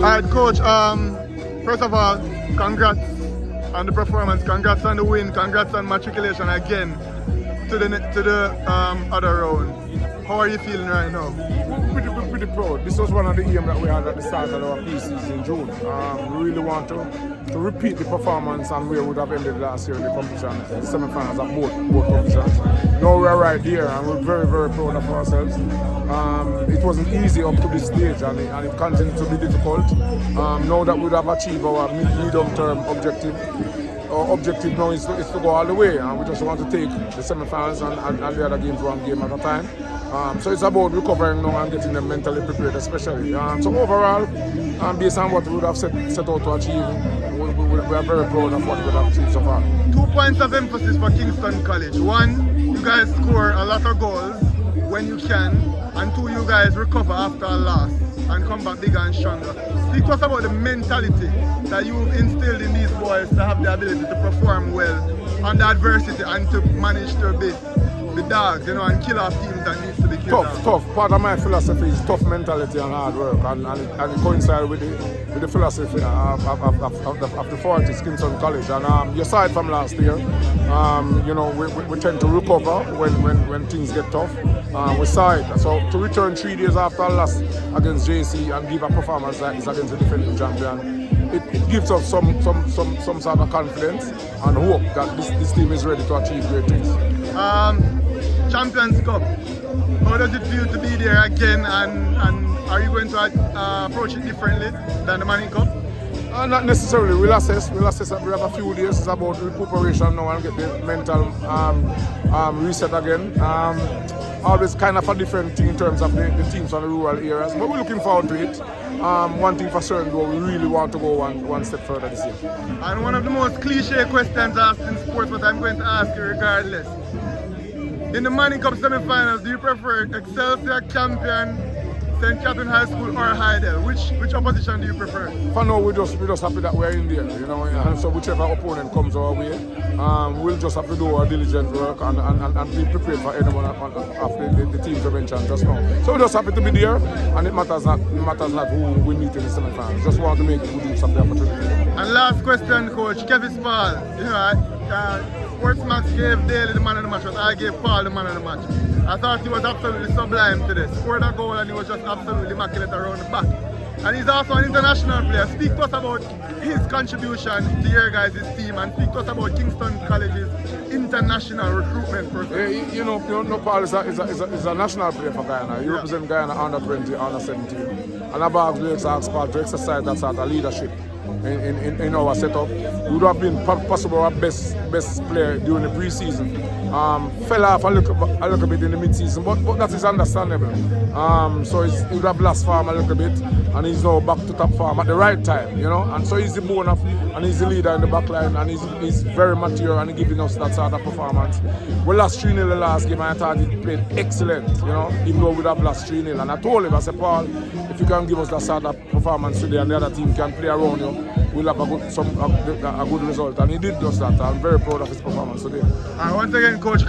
Alright, coach. First of all, congrats on the performance, congrats on the win, congrats on matriculation again to the other round. How are you feeling right now? Pretty proud. This was one of the aims that we had at the start of our pre-season in June. We really want to repeat the performance and where we would have ended last year in the competition, the semi-finals of both competitions. Now we are right there and we're very, very proud of ourselves. It wasn't easy up to this stage and it continued to be difficult. Now that we have achieved our medium-term objective, our objective now is to go all the way, and we just want to take the semi-finals and the other games one game at a time. So it's about recovering now and getting them mentally prepared, especially. So overall, based on what we would have set out to achieve, we are very proud of what we would have achieved so far. 2 points of emphasis for Kingston College. 1, you guys score a lot of goals when you can, and 2, you guys recover after a loss and come back bigger and stronger. Speak to us about the mentality that you've instilled in these boys to have the ability to perform well under adversity and to manage to be dogs, and kill off teams that needs to be killed. Tough. Part of my philosophy is tough mentality and hard work, and it coincides with the philosophy of the Fortis, Kingston College. And you saw it from last year. We tend to recover when things get tough. We saw it. So to return 3 days after a loss against JC and give a performance like this against the defending champion, it gives us some sort of confidence and hope that this team is ready to achieve great things. Champions Cup, how does it feel to be there again, and are you going to approach it differently than the Manning Cup? Not necessarily. We'll assess. We have a few days. It's about recuperation now and get the mental reset again. Always kind of a different thing in terms of the teams on the rural areas, but we're looking forward to it. One thing for certain, though, we really want to go one step further this year. And one of the most cliche questions asked in sports, but I'm going to ask you regardless. In the Manning Cup semi-finals, do you prefer Excelsior, Campion, St. Catherine High School, or Hydel? Which opposition do you prefer? For now, we're just happy that we're in there, and so whichever opponent comes our way, we'll just have to do our diligent work and be prepared for anyone of the teams you mentioned just now. So we're just happy to be there, and it matters not who we meet in the semi-finals. Just want to make good use of the opportunity. And last question, Coach, Kevin Spall. Sportsmax gave Daly the man of the match, but I gave Paul the man of the match. I thought he was absolutely sublime today. Scored a goal and he was just absolutely immaculate around the back. And he's also an international player. Speak to us about his contribution to your guys' team, and speak to us about Kingston College's international recruitment process. Paul is a national player for Guyana. He represents Guyana under 20, under 17. And I've always asked Paul to exercise that sort of leadership in our setup. He would have been possibly our best player during the pre-season. Fell off a little bit in the mid-season, but that is understandable. So he would have lost form a little bit, and he's now back to top form at the right time, And so he's the bone of, and he's the leader in the back line, and he's very mature and giving us that sort of performance. We lost 3-0 the last game, and I thought he played excellent, even though we'd have lost 3-0. And I told him, I said, Paul, if you can give us that sort of performance today and the other team can play around you, we'll have a good result. And he did just that. I'm very proud of his performance today. Once again, Coach,